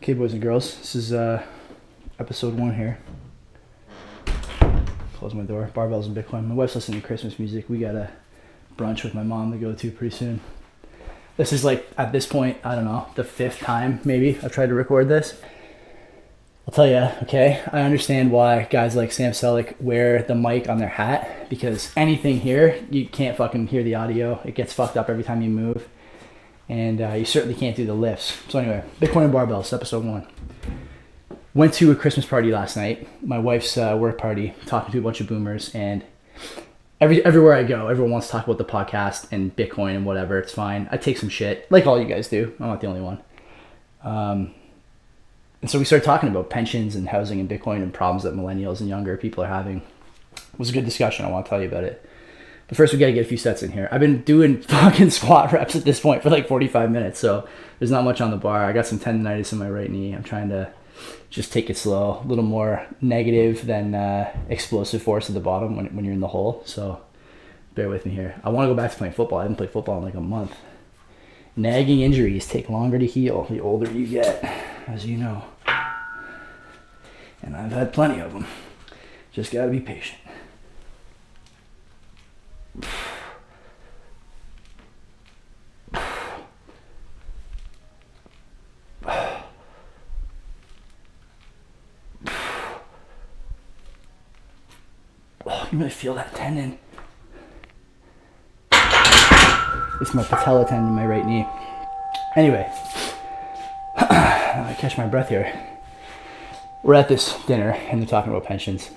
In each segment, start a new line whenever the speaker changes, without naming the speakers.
Okay, boys and girls, this is episode 1 here. Close my door. Barbells and Bitcoin. My wife's listening to Christmas music. We got a brunch with my mom to go to pretty soon. This is like, at this point, I don't know, the 5th time maybe I've tried to record this. I'll tell you, okay, I understand why guys like Sam Selleck wear the mic on their hat, because anything here, you can't fucking hear the audio. It gets fucked up every time you move. And you certainly can't do the lifts. So anyway, Bitcoin and Barbells, episode 1. Went to a Christmas party last night, my wife's work party, talking to a bunch of boomers, and everywhere I go, everyone wants to talk about the podcast and Bitcoin and whatever. It's fine. I take some shit, like all you guys do. I'm not the only one. And so we started talking about pensions and housing and Bitcoin and problems that millennials and younger people are having. It was a good discussion. I want to tell you about it. But first, we got to get a few sets in here. I've been doing fucking squat reps at this point for like 45 minutes, so there's not much on the bar. I got some tendonitis in my right knee. I'm trying to just take it slow, a little more negative than explosive force at the bottom when you're in the hole. So bear with me here. I want to go back to playing football. I haven't played football in like a month. Nagging injuries take longer to heal the older you get, as you know. And I've had plenty of them. Just got to be patient. Oh, you really feel that tendon. It's my patella tendon in my right knee. Anyway, I catch my breath here. We're at this dinner and they're talking about pensions.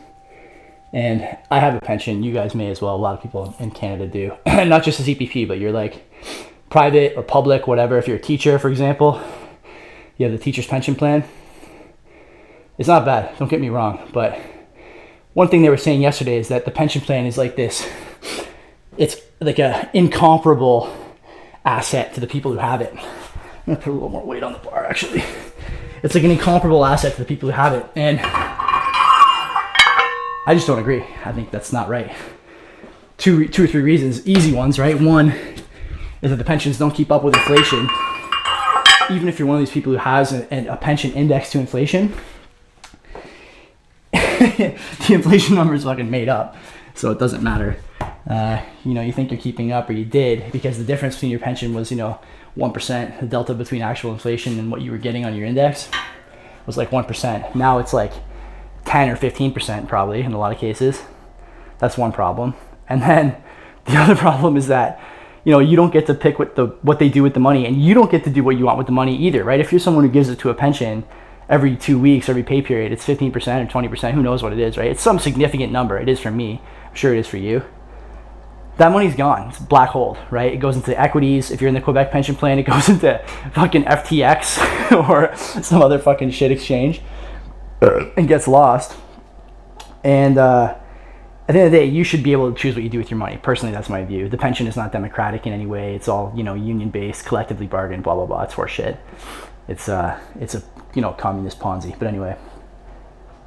And I have a pension. You guys may as well. A lot of people in Canada do. Not just a CPP, but you're like private or public, whatever. If you're a teacher, for example, you have the teacher's pension plan. It's not bad. Don't get me wrong. But one thing they were saying yesterday is that the pension plan is like this. It's like a incomparable asset to the people who have it. I'm going to put a little more weight on the bar, actually. It's like an incomparable asset to the people who have it. And I just don't agree. I think that's not right. Two or three reasons, easy ones, right? One is that the pensions don't keep up with inflation. Even if you're one of these people who has a pension index to inflation, the inflation number is fucking made up, so it doesn't matter. You think you're keeping up, or you did, because the difference between your pension was, 1%. The delta between actual inflation and what you were getting on your index was like 1%. Now it's like 10 or 15% probably in a lot of cases. That's one problem. And then the other problem is that, you don't get to pick what they do with the money, and you don't get to do what you want with the money either, right? If you're someone who gives it to a pension every 2 weeks, every pay period, it's 15% or 20%, who knows what it is, right? It's some significant number. It is for me. I'm sure it is for you. That money's gone. It's a black hole, right? It goes into equities. If you're in the Quebec pension plan, it goes into fucking FTX or some other fucking shit exchange and gets lost. And at the end of the day, you should be able to choose what you do with your money. Personally, that's my view. The pension is not democratic in any way. It's all, union-based, collectively bargained, blah, blah, blah. It's horseshit. It's a communist Ponzi. But anyway,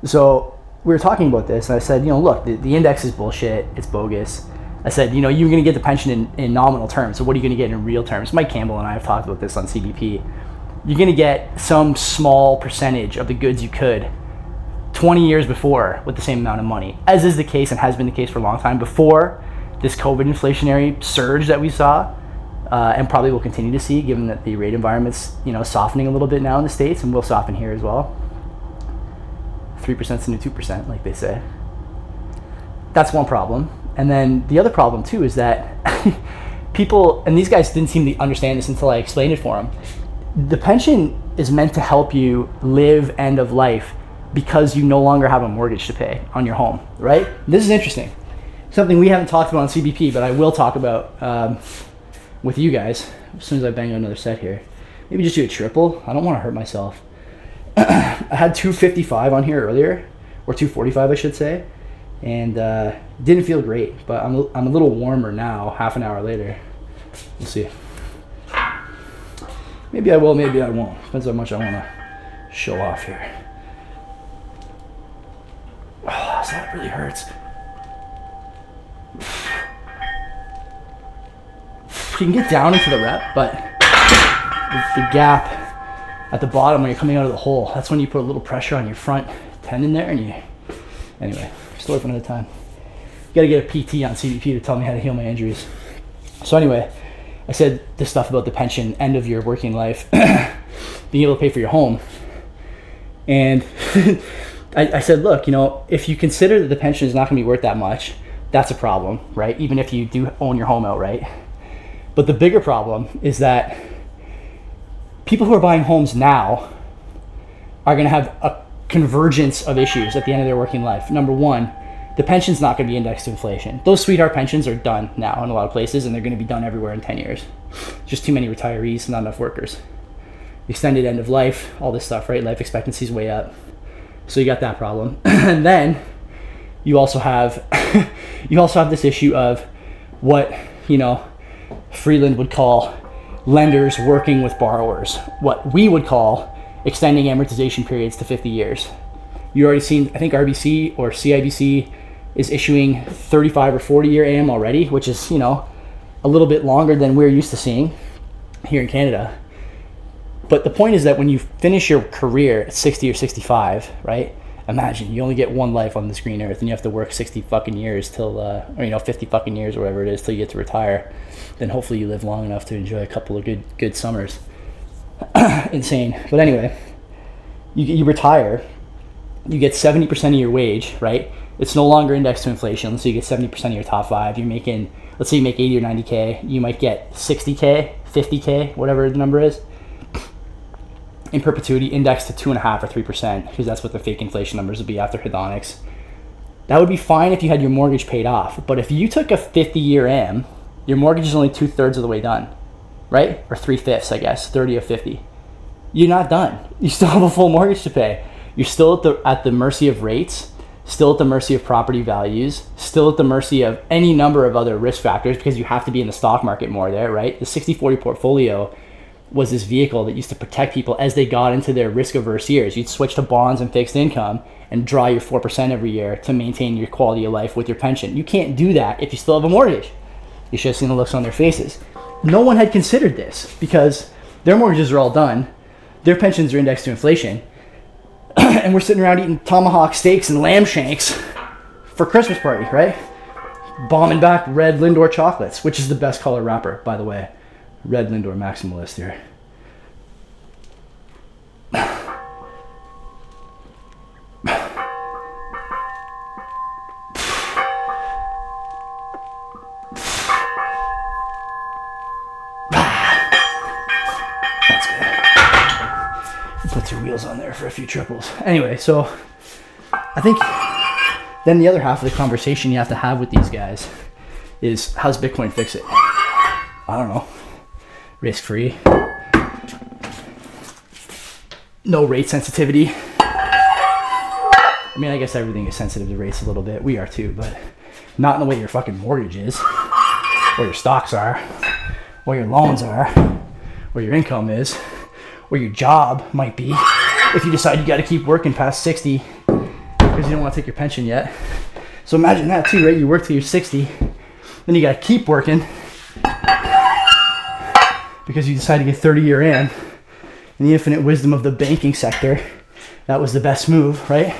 so we were talking about this, and I said, look, the index is bullshit. It's bogus. I said, you're going to get the pension in nominal terms. So what are you going to get in real terms? Mike Campbell and I have talked about this on CBP. You're going to get some small percentage of the goods you could 20 years before with the same amount of money, as is the case and has been the case for a long time before this COVID inflationary surge that we saw, and probably will continue to see, given that the rate environment's, softening a little bit now in the States, and will soften here as well. 3% to new 2%, like they say. That's one problem. And then the other problem too is that people, and these guys didn't seem to understand this until I explained it for them. The pension is meant to help you live end of life because you no longer have a mortgage to pay on your home, right? This is interesting. Something we haven't talked about on CBP, but I will talk about with you guys as soon as I bang out another set here. Maybe just do a triple. I don't want to hurt myself. I had 255 on here earlier, or 245 I should say. And didn't feel great, but I'm a little warmer now, half an hour later. We'll see. Maybe I will, maybe I won't. Depends how much I want to show off here. Oh, that really hurts. You can get down into the rep, but the gap at the bottom when you're coming out of the hole. That's when you put a little pressure on your front tendon there, and anyway, story for another time. Got to get a PT on CBP to tell me how to heal my injuries. So anyway, I said this stuff about the pension, end of your working life, being able to pay for your home. And I said, look, if you consider that the pension is not going to be worth that much, that's a problem, right? Even if you do own your home outright. But the bigger problem is that people who are buying homes now are going to have a convergence of issues at the end of their working life. Number one, the pension's not going to be indexed to inflation. Those sweetheart pensions are done now in a lot of places, and they're going to be done everywhere in 10 years. Just too many retirees, not enough workers. Extended end of life, all this stuff, right? Life expectancy's way up. So you got that problem. And then you also have this issue of what, Freeland would call lenders working with borrowers, what we would call extending amortization periods to 50 years. You already seen, I think RBC or CIBC is issuing 35 or 40 year AM already, which is, a little bit longer than we're used to seeing here in Canada. But the point is that when you finish your career at 60 or 65, right? Imagine you only get one life on this green earth, and you have to work 60 fucking years till, 50 fucking years or whatever it is till you get to retire. Then hopefully you live long enough to enjoy a couple of good summers. Insane. But anyway, you retire, you get 70% of your wage, right? It's no longer indexed to inflation, so you get 70% of your top five. You're making, let's say you make 80 or 90K, you might get 60K, 50K, whatever the number is, in perpetuity, indexed to 2.5 or 3%, because that's what the fake inflation numbers would be after hedonics. That would be fine if you had your mortgage paid off. But if you took a 50-year AM, your mortgage is only 2/3 of the way done, right? Or 3/5, I guess, 30 of 50. You're not done. You still have a full mortgage to pay. You're still at the mercy of rates, still at the mercy of property values, still at the mercy of any number of other risk factors, because you have to be in the stock market more there, right? The 60-40 portfolio was this vehicle that used to protect people as they got into their risk-averse years. You'd switch to bonds and fixed income and draw your 4% every year to maintain your quality of life with your pension. You can't do that if you still have a mortgage. You should have seen the looks on their faces. No one had considered this because their mortgages are all done. Their pensions are indexed to inflation. And we're sitting around eating tomahawk steaks and lamb shanks for Christmas party, right? Bombing back red Lindor chocolates, which is the best color wrapper, by the way. Red Lindor Maximalist here. That's good. Put 2 wheels on there for a few triples. Anyway, so I think then the other half of the conversation you have to have with these guys is, how's Bitcoin fix it? I don't know. Risk-free. No rate sensitivity. I mean, I guess everything is sensitive to rates a little bit. We are too, but not in the way your fucking mortgage is, or your stocks are, or your loans are, or your income is, or your job might be. If you decide you got to keep working past 60 because you don't want to take your pension yet. So imagine that too, right? You work till you're 60, then you got to keep working because you decide to get 30-year in. In the infinite wisdom of the banking sector, that was the best move, right?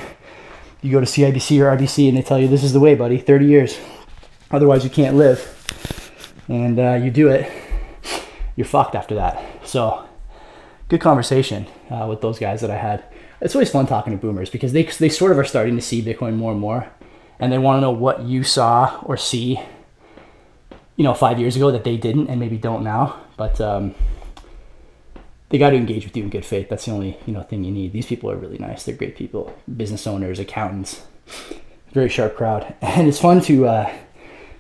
You go to CIBC or RBC and they tell you, this is the way, buddy, 30 years. Otherwise, you can't live. And you do it, you're fucked after that. So, good conversation with those guys that I had. It's always fun talking to boomers because they sort of are starting to see Bitcoin more and more. And they want to know what you saw or see, 5 years ago that they didn't and maybe don't now. But they got to engage with you in good faith. That's the only thing you need. These people are really nice. They're great people. Business owners, accountants, very sharp crowd. And it's fun to,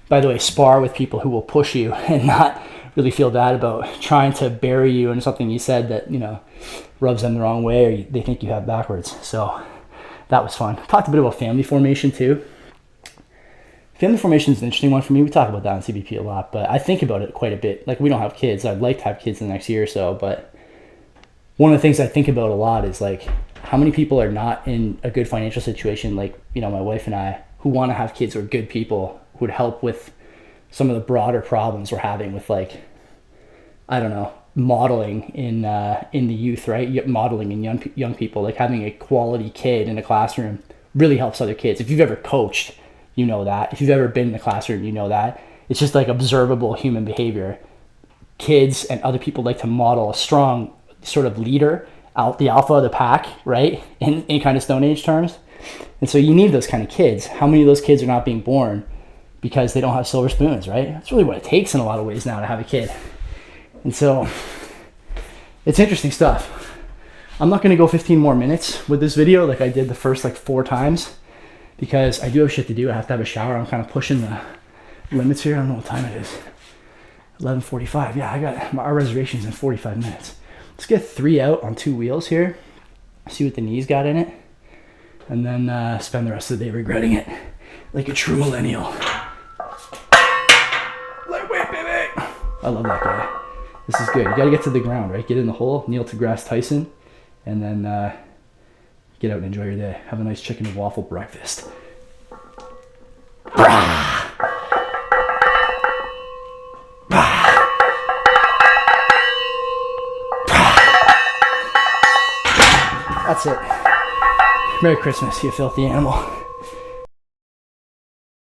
by the way, spar with people who will push you and not really feel bad about trying to bury you in something you said that rubs them the wrong way or they think you have backwards. So that was fun. Talked a bit about family formation too. Family formation is an interesting one for me. We talk about that on CBP a lot, but I think about it quite a bit. Like, we don't have kids. I'd like to have kids in the next year or so, but one of the things I think about a lot is like how many people are not in a good financial situation, like, my wife and I, who want to have kids or good people who would help with some of the broader problems we're having with, like, I don't know, modeling in the youth, right? Modeling in young people, like having a quality kid in a classroom really helps other kids. If you've ever coached, you know that. If you've ever been in the classroom, you know that. It's just like observable human behavior. Kids and other people like to model a strong sort of leader, out the alpha of the pack, right? In kind of Stone Age terms. And so you need those kind of kids. How many of those kids are not being born because they don't have silver spoons, right? That's really what it takes in a lot of ways now to have a kid. And so it's interesting stuff. I'm not going to go 15 more minutes with this video like I did the first like 4 times because I do have shit to do. I have to have a shower. I'm kind of pushing the limits here. I don't know what time it is. 11:45. Yeah, I got our reservations in 45 minutes. Let's get 3 out on 2 wheels here. See what the knees got in it. And then spend the rest of the day regretting it. Like a true millennial. Lightweight, baby! I love that guy. This is good. You gotta get to the ground, right? Get in the hole, Neil deGrasse Tyson, and then get out and enjoy your day. Have a nice chicken and waffle breakfast. That's it. Merry Christmas, you filthy animal.